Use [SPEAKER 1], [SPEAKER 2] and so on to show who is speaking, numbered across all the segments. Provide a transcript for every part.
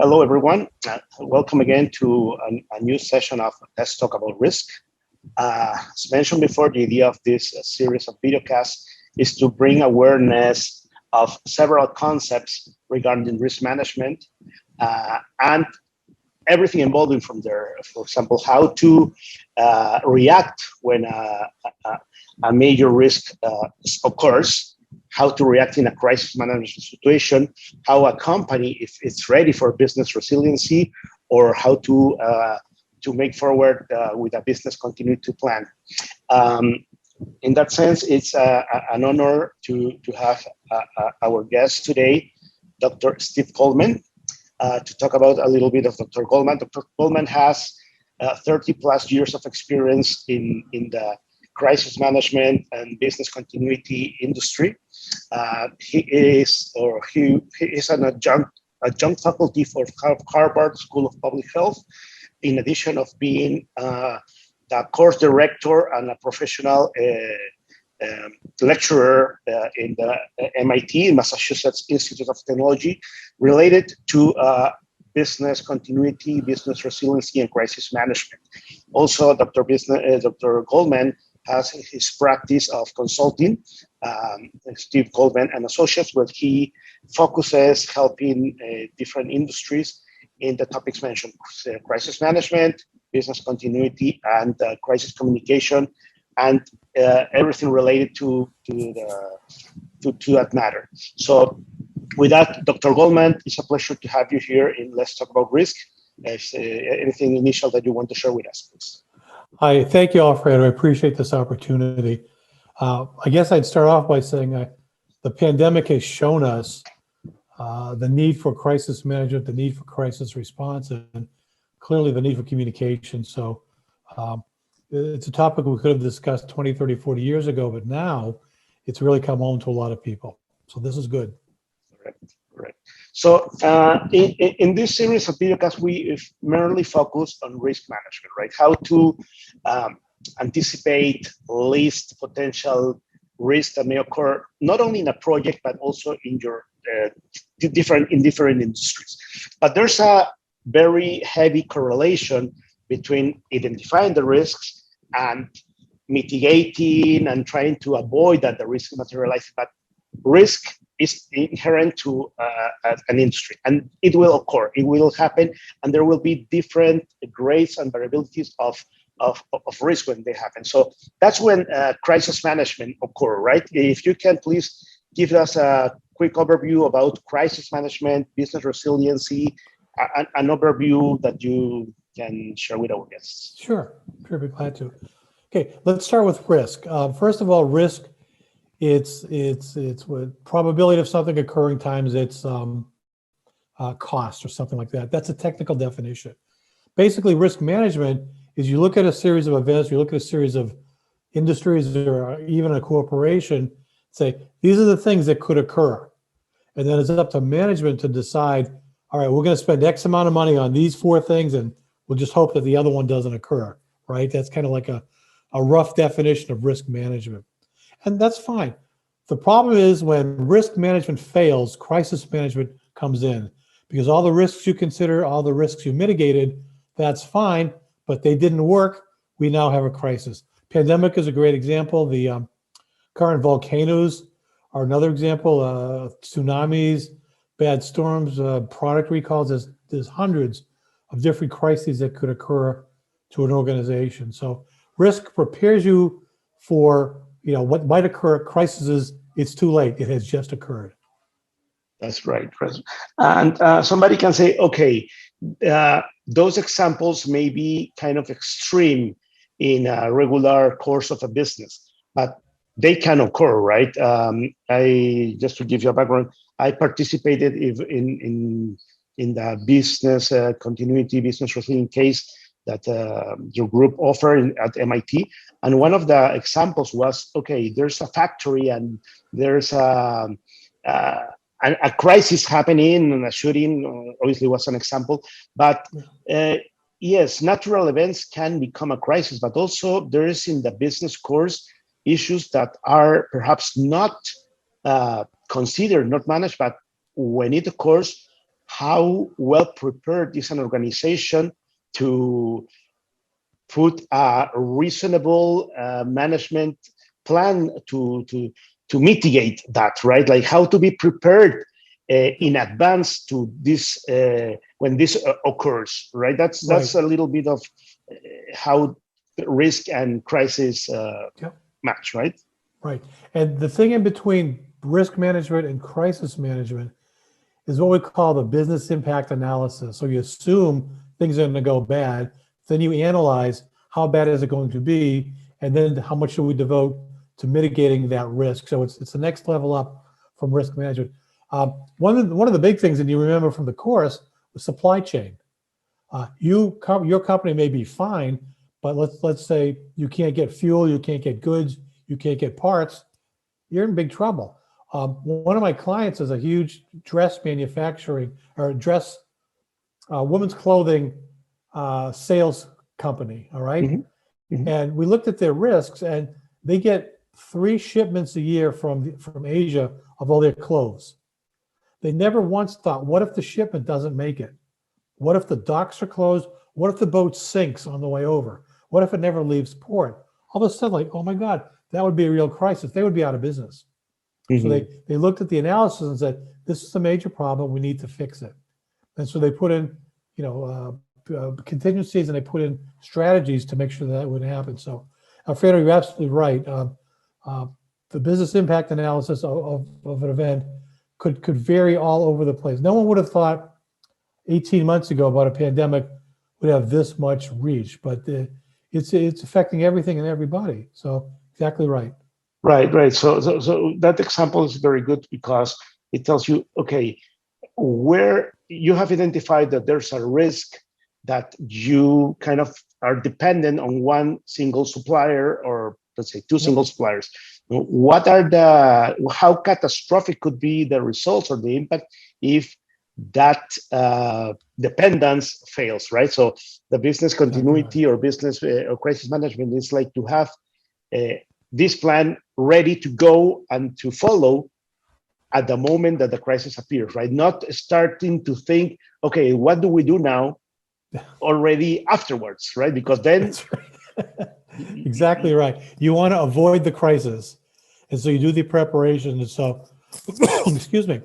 [SPEAKER 1] Hello, everyone. Welcome again to a new session of Let's Talk About Risk. As mentioned before, the idea of this series of videocasts is to bring awareness of several concepts regarding risk management and everything involving from there. For example, how to react when a major risk occurs, how to react in a crisis management situation, how a company, if it's ready for business resiliency, or how to make forward with a business continuity plan. In that sense, it's an honor to have our guest today, Dr. Steve Goldman, to talk about a little bit of Dr. Goldman. Dr. Goldman has 30 plus years of experience in the crisis management and business continuity industry. He is an adjunct faculty for Harvard School of Public Health, in addition of being the course director and a professional lecturer in the MIT, Massachusetts Institute of Technology, related to business continuity, business resiliency, and crisis management. Also, Dr. Goldman has his practice of consulting, Steve Goldman Associates, where he focuses helping different industries in the topics mentioned: crisis management, business continuity, and crisis communication, and everything related to that matter. So with that, Dr. Goldman, it's a pleasure to have you here in Let's Talk About Risk. If anything initial that you want to share with us, please.
[SPEAKER 2] Hi, thank you, Alfredo. I appreciate this opportunity. I guess I'd start off by saying the pandemic has shown us the need for crisis management, the need for crisis response, and clearly the need for communication. So it's a topic we could have discussed 20, 30, 40 years ago, but now it's really come home to a lot of people. So this is good.
[SPEAKER 1] Correct. So in this series of videocasts, we merely focus on risk management, right? How to anticipate, list potential risks that may occur not only in a project but also in your different industries. But there's a very heavy correlation between identifying the risks and mitigating and trying to avoid that the risk materializes. But risk is inherent to an industry, and it will occur, it will happen, and there will be different grades and variabilities of risk when they happen. So that's when crisis management occur, right? If you can please give us a quick overview about crisis management, business resiliency, an overview that you can share with our guests.
[SPEAKER 2] Sure, be glad to. Okay, let's start with risk. First of all, risk, it's what probability of something occurring times its cost or something like that. That's a technical definition. Basically, risk management is you look at a series of events, you look at a series of industries or even a corporation, say, these are the things that could occur. And then it's up to management to decide, all right, we're going to spend X amount of money on these 4 things, and we'll just hope that the other one doesn't occur, right? That's kind of like a rough definition of risk management. And that's fine. The problem is when risk management fails, crisis management comes in, because all the risks you consider, all the risks you mitigated, that's fine, but they didn't work. We now have a crisis. Pandemic is a great example. The current volcanoes are another example. Tsunamis, bad storms, product recalls. There's hundreds of different crises that could occur to an organization. So risk prepares you for what might occur. Crisis is, it's too late. It has just occurred.
[SPEAKER 1] That's right. And somebody can say, okay, those examples may be kind of extreme in a regular course of a business, but they can occur, right? Just to give you a background, I participated in the business continuity, business resilience case that your group offered at MIT. And one of the examples was, okay, there's a factory and there's a crisis happening, and a shooting obviously was an example. But yes, natural events can become a crisis, but also there is in the business course issues that are perhaps not considered, not managed, but when it occurs, how well prepared is an organization to put a reasonable management plan to mitigate that, right? Like how to be prepared in advance to this when this occurs, right? That's a little bit of how risk and crisis match, right?
[SPEAKER 2] Right. And the thing in between risk management and crisis management is what we call the business impact analysis. So you assume things are going to go bad, then you analyze how bad is it going to be, and then how much should we devote to mitigating that risk. So it's the next level up from risk management. One of the big things, and you remember from the course, was supply chain. Your company may be fine, but let's say you can't get fuel, you can't get goods, you can't get parts. You're in big trouble. One of my clients is a huge dress manufacturing or dress women's clothing sales company. All right? And we looked at their risks, and they get 3 shipments a year from Asia of all their clothes. They never once thought, what if the shipment doesn't make it? What if the docks are closed? What if the boat sinks on the way over? What if it never leaves port? All of a sudden, like, oh my God, that would be a real crisis. They would be out of business. So they looked at the analysis and said, this is a major problem. We need to fix it. And so they put in, contingencies, and they put in strategies to make sure that wouldn't happen. So, Alfredo, you're absolutely right. The business impact analysis of an event could vary all over the place. No one would have thought 18 months ago about a pandemic would have this much reach, but it's affecting everything and everybody. So exactly right.
[SPEAKER 1] Right. So that example is very good because it tells you, okay, where you have identified that there's a risk that you kind of are dependent on one single supplier, or let's say 2 single suppliers. What are how catastrophic could be the results or the impact if that dependence fails, right? So the business continuity or business or crisis management is like to have this plan ready to go and to follow at the moment that the crisis appears, right? Not starting to think, okay, what do we do now already afterwards, right? Because then...
[SPEAKER 2] That's right. Exactly right. You want to avoid the crisis. And so you do the preparation. And so, excuse me,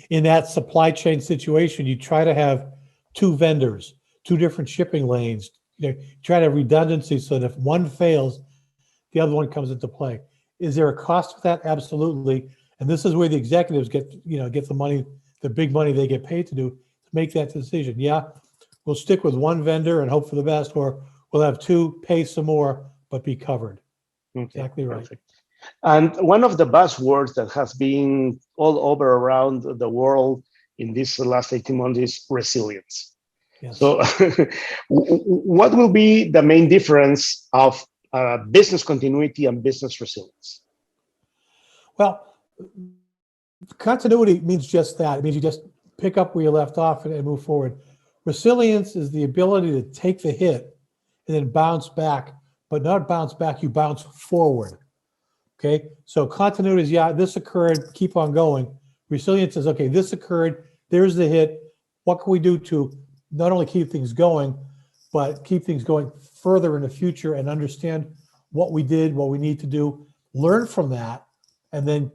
[SPEAKER 2] in that supply chain situation, you try to have 2 vendors, 2 different shipping lanes. You try to have redundancy so that if one fails, the other one comes into play. Is there a cost for that? Absolutely. And this is where the executives get the money, the big money they get paid to do, to make that decision. Yeah, we'll stick with 1 vendor and hope for the best, or we'll have 2, pay some more, but be covered.
[SPEAKER 1] Okay,
[SPEAKER 2] exactly right.
[SPEAKER 1] Perfect. And one of the buzzwords that has been all over around the world in this last 18 months is resilience. Yes. So what will be the main difference of business continuity and business resilience?
[SPEAKER 2] Well, continuity means just that. It means you just pick up where you left off and move forward. Resilience is the ability to take the hit and then bounce back, but not bounce back, you bounce forward. Okay, so continuity is, yeah, this occurred, keep on going. Resilience is, okay, this occurred, there's the hit. What can we do to not only keep things going, but keep things going further in the future and understand what we did, what we need to do, learn from that, and then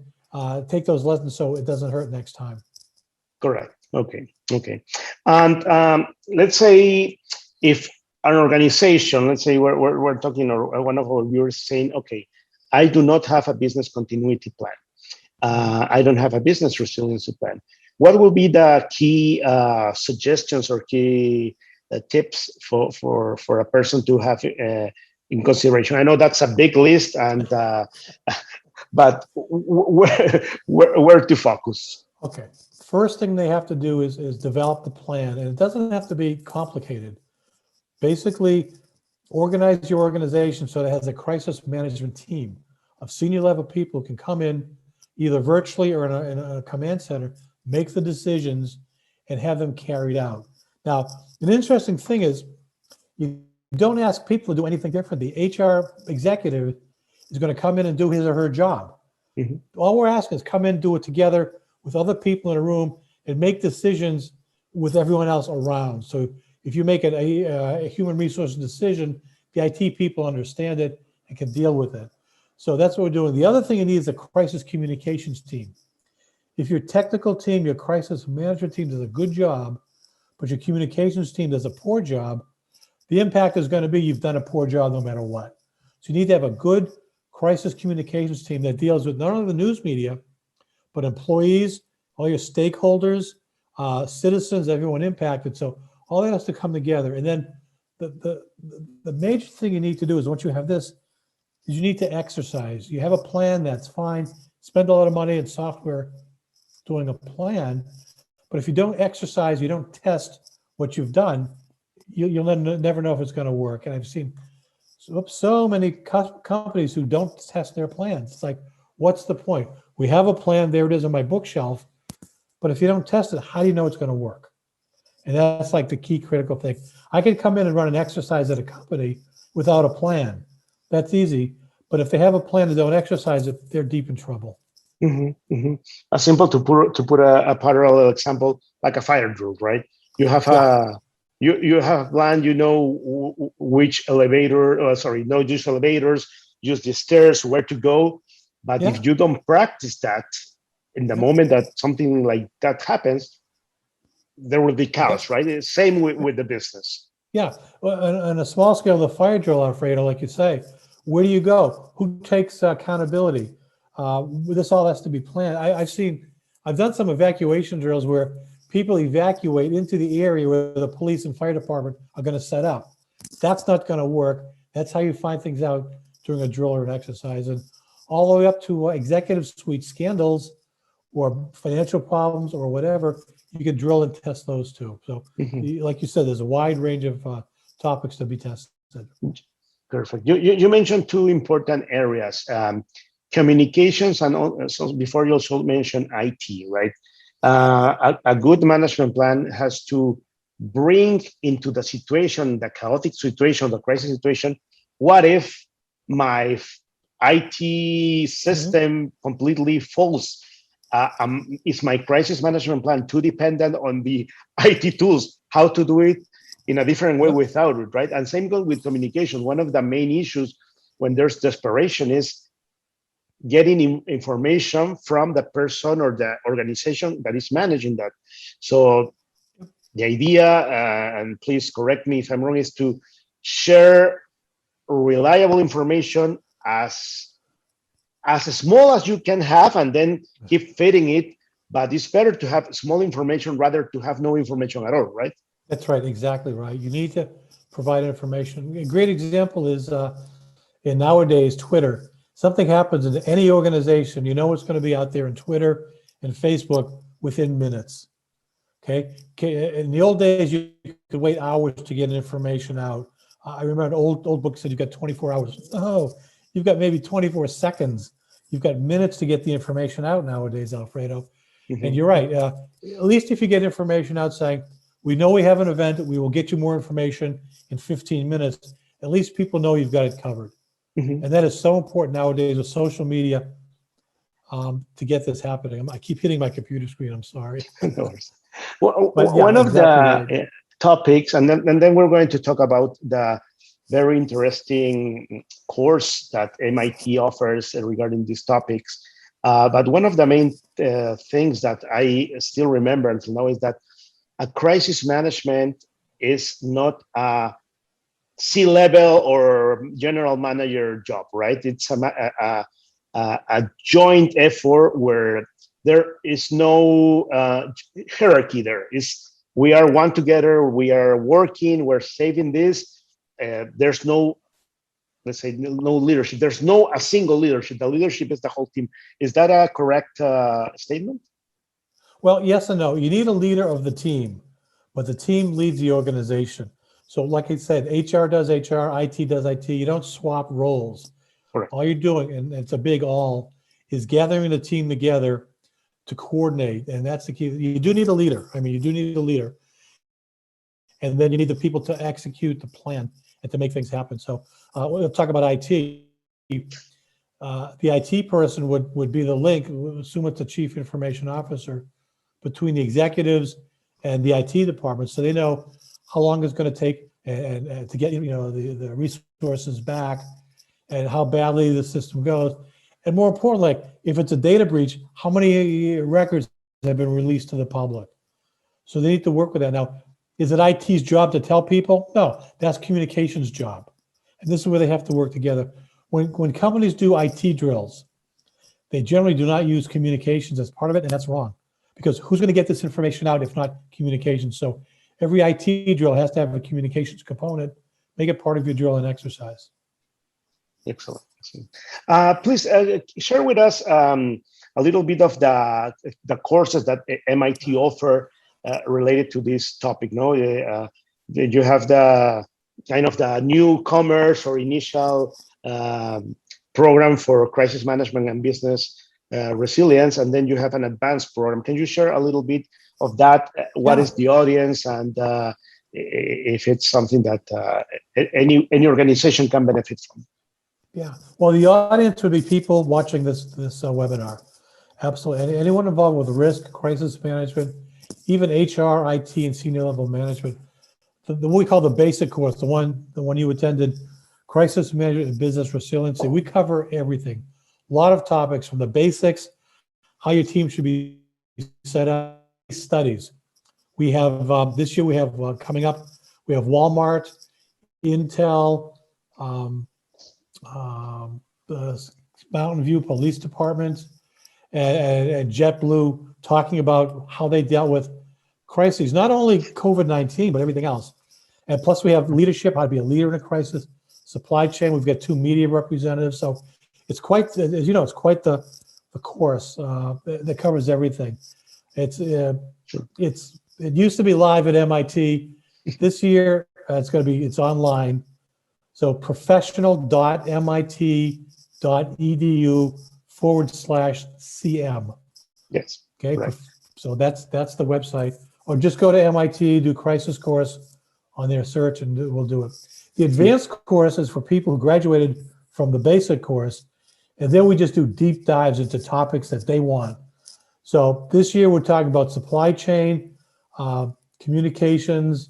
[SPEAKER 2] take those lessons so it doesn't hurt next time.
[SPEAKER 1] Correct. Okay. And let's say if an organization, let's say we're talking, or one of our viewers saying, okay, I do not have a business continuity plan. I don't have a business resiliency plan. What will be the key suggestions or key tips for a person to have in consideration? I know that's a big list, and but where to focus?
[SPEAKER 2] Okay. First thing they have to do is develop the plan, and it doesn't have to be complicated. Basically, organize your organization so it has a crisis management team of senior level people who can come in either virtually or in a command center, make the decisions, and have them carried out. Now, an interesting thing is you don't ask people to do anything different. The HR executive is going to come in and do his or her job. Mm-hmm. All we're asking is come in, do it together with other people in a room, and make decisions with everyone else around. So if you make a human resources decision, the IT people understand it and can deal with it. So that's what we're doing. The other thing you need is a crisis communications team. If your technical team, your crisis management team does a good job, but your communications team does a poor job, the impact is going to be you've done a poor job no matter what. So you need to have a good crisis communications team that deals with not only the news media, but employees, all your stakeholders, citizens, everyone impacted. So all that has to come together. And then the major thing you need to do is once you have this, is you need to exercise. You have a plan, that's fine. Spend a lot of money in software doing a plan. But if you don't exercise, you don't test what you've done, you'll never know if it's going to work. And I've seen so many companies who don't test their plans. It's like, what's the point? We have a plan, there it is on my bookshelf, but if you don't test it, how do you know it's going to work? And that's like the key critical thing. I could come in and run an exercise at a company without a plan. That's easy. But if they have a plan and don't exercise it, they're deep in trouble.
[SPEAKER 1] Mm-hmm, mm-hmm. A simple to put a parallel example, like a fire drill, right? You have you have a plan, you know which elevator, not use elevators, use the stairs, where to go. But if you don't practice that, in the moment that something like that happens, there will be chaos, right? Same with the business.
[SPEAKER 2] Yeah, on a small scale, the fire drill, Alfredo, like you say, where do you go? Who takes accountability? This all has to be planned. I've done some evacuation drills where people evacuate into the area where the police and fire department are going to set up. That's not going to work. That's how you find things out during a drill or an exercise. And all the way up to executive suite scandals or financial problems or whatever, you can drill and test those too. So like you said, there's a wide range of topics to be tested.
[SPEAKER 1] Perfect. You mentioned two important areas, communications, and also before you also mentioned IT, right? A good management plan has to bring into the situation, the chaotic situation, the crisis situation, what if my IT system completely falls? Is my crisis management plan too dependent on the IT tools? How to do it in a different way without it, right? And same goes with communication. One of the main issues when there's desperation is getting information from the person or the organization that is managing that. So the idea, and please correct me if I'm wrong, is to share reliable information as small as you can have, and then keep feeding it. But it's better to have small information rather to have no information at all, right?
[SPEAKER 2] That's right, exactly right. You need to provide information. A great example is in nowadays Twitter. Something happens in any organization, you know what's going to be out there in Twitter and Facebook within minutes. Okay. In the old days, you could wait hours to get information out. I remember an old book said you've got 24 hours. Oh, you've got maybe 24 seconds. You've got minutes to get the information out nowadays, Alfredo. And you're right. At least if you get information out saying, we know we have an event, we will get you more information in 15 minutes, at least people know you've got it covered. And that is so important nowadays with social media to get this happening. I keep hitting my computer screen, I'm sorry.
[SPEAKER 1] Well, one of the topics, and then we're going to talk about the very interesting course that MIT offers regarding these topics. But one of the main things that I still remember until now is that a crisis management is not a C-level or general manager job, right? It's a joint effort where there is no hierarchy. We are one together, we are working, we're saving this. There's no, let's say, no leadership. There's no a single leadership. The leadership is the whole team. Is that a correct statement?
[SPEAKER 2] Well, yes and no. You need a leader of the team, but the team leads the organization. So like I said, HR does HR, IT does IT. You don't swap roles.
[SPEAKER 1] Correct.
[SPEAKER 2] All you're doing, and it's a big all, is gathering the team together to coordinate. And that's the key. You do need a leader. I mean, you do need a leader. And then you need the people to execute the plan and to make things happen. So we'll talk about IT. The IT person would be the link, assume it's the chief information officer, between the executives and the IT department, so they know how long it's going to take and to get the resources back, and how badly the system goes, and more importantly, like, if it's a data breach, how many records have been released to the public. So they need to work with that. Now, is it IT's job to tell people? No, that's communications' job, and this is where they have to work together. When companies do IT drills, they generally do not use communications as part of it, and that's wrong, because who's going to get this information out if not communications? So every IT drill has to have a communications component. Make it part of your drill and exercise.
[SPEAKER 1] Excellent. Please share with us a little bit of the courses that MIT offer related to this topic. No, you have the kind of the newcomers or initial program for crisis management and business resilience, and then you have an advanced program. Can you share a little bit of that? What is the audience, and if it's something that any organization can benefit from?
[SPEAKER 2] Yeah, well, the audience would be people watching this webinar. Absolutely, anyone involved with risk, crisis management, even HR, IT, and senior level management. The what we call the basic course, the one you attended, Crisis Management and Business Resiliency. We cover everything, a lot of topics from the basics, how your team should be set up, studies. We have this year. We have coming up. We have Walmart, Intel. The Mountain View Police Department and JetBlue talking about how they dealt with crises, not only COVID-19, but everything else. And plus we have leadership, how to be a leader in a crisis, supply chain. We've got 2 media representatives. So it's quite, as you know, it's quite the course that covers everything. It used to be live at MIT. This year, it's online. So professional.mit.edu/CM.
[SPEAKER 1] Yes.
[SPEAKER 2] Okay.
[SPEAKER 1] Right.
[SPEAKER 2] So that's the website. Or just go to MIT, do crisis course on their search, and we'll do it. The advanced course is for people who graduated from the basic course, and then we just do deep dives into topics that they want. So this year we're talking about supply chain, communications,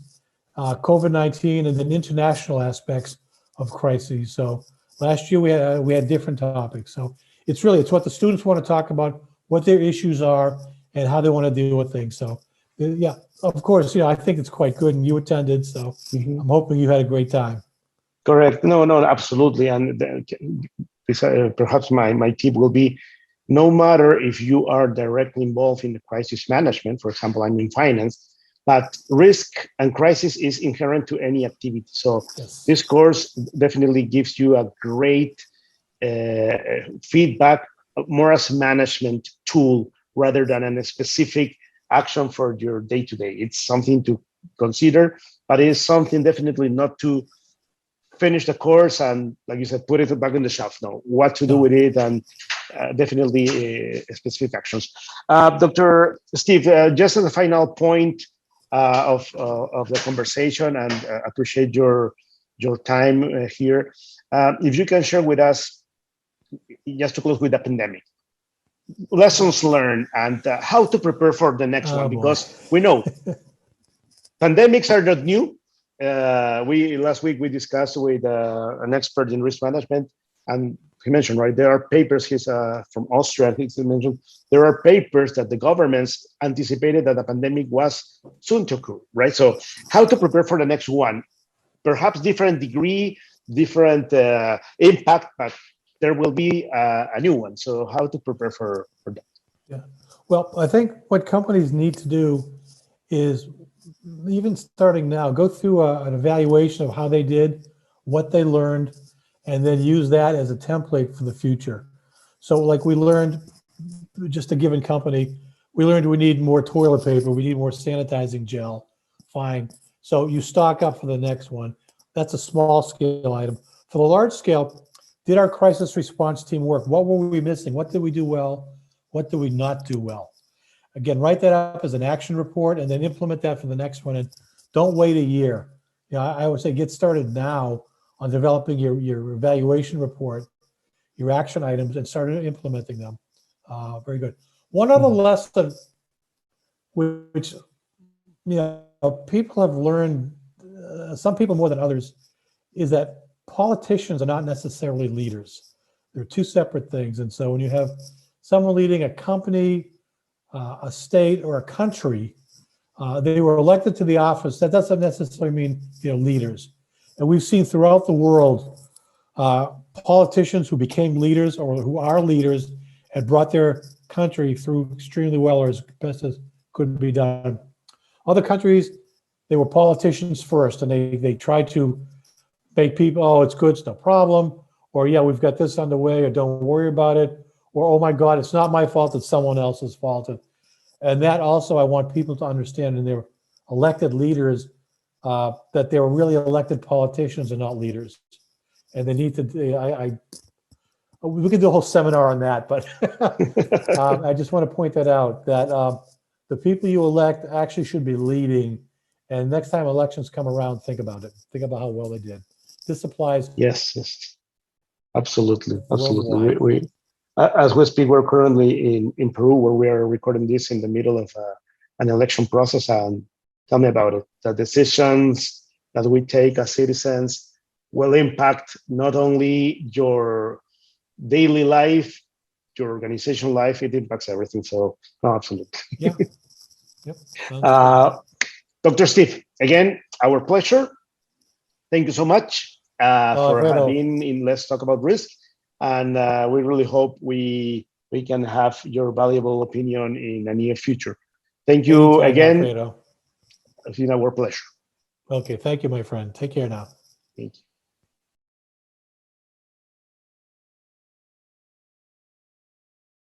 [SPEAKER 2] COVID-19, and then international aspects of crises. So last year we had different topics. So it's what the students want to talk about, what their issues are, and how they want to deal with things. So yeah, of course, I think it's quite good, and you attended, so I'm hoping you had a great time.
[SPEAKER 1] Correct. No, absolutely. And perhaps my tip will be, no matter if you are directly involved in the crisis management, for example, I'm in finance, but risk and crisis is inherent to any activity. So yes, this course definitely gives you a great feedback, more as a management tool rather than a specific action for your day-to-day. It's something to consider, but it is something definitely not to finish the course and, like you said, put it back on the shelf. No, what to do with it, and definitely specific actions. Dr. Steve, just as a final point of the conversation, and appreciate your time here. If you can share with us, just to close with the pandemic, lessons learned and how to prepare for the next one, because we know pandemics are not new. Last week we discussed with an expert in risk management, and he mentioned, right, there are papers. He's from Austria. He mentioned there are papers that the governments anticipated that the pandemic was soon to occur, right? So how to prepare for the next one? Perhaps different degree, different impact, but there will be a new one. So how to prepare for that?
[SPEAKER 2] Yeah. Well, I think what companies need to do is, even starting now, go through an evaluation of how they did, what they learned, and then use that as a template for the future. So like we learned, just a given company, we learned we need more toilet paper, we need more sanitizing gel. Fine. So you stock up for the next one. That's a small scale item. For the large scale, did our crisis response team work? What were we missing? What did we do well? What did we not do well? Again, write that up as an action report and then implement that for the next one. And don't wait a year. I would say get started now on developing your evaluation report, your action items, and start implementing them. Very good. One other lesson which people have learned, some people more than others, is that politicians are not necessarily leaders. They're two separate things. And so when you have someone leading a company, a state, or a country, they were elected to the office. That doesn't necessarily mean leaders. And we've seen throughout the world politicians who became leaders or who are leaders and brought their country through extremely well, or as best as could be done. Other countries, they were politicians first, and they tried to make people, oh, it's good, it's no problem, or yeah, we've got this underway, or don't worry about it, or oh my God, it's not my fault, it's someone else's fault. And that also, I want people to understand in their elected leaders that they were really elected politicians and not leaders. And they need to, we could do a whole seminar on that, but I just want to point that out, that the people you elect actually should be leading. And next time elections come around, think about it. Think about how well they did. This applies.
[SPEAKER 1] Yes, absolutely.
[SPEAKER 2] Worldwide.
[SPEAKER 1] As we speak, we're currently in Peru, where we are recording this in the middle of an election process. And tell me about it. The decisions that we take as citizens will impact not only your daily life, your organizational life, it impacts everything. So, no, absolutely.
[SPEAKER 2] Yeah. Yep.
[SPEAKER 1] Dr. Steve, again, our pleasure. Thank you so much for being in Let's Talk About Risk. And we really hope we can have your valuable opinion in the near future. Thank you again.
[SPEAKER 2] Alfredo.
[SPEAKER 1] It's been our pleasure.
[SPEAKER 2] Okay, thank you, my friend. Take care now.
[SPEAKER 1] Thank you.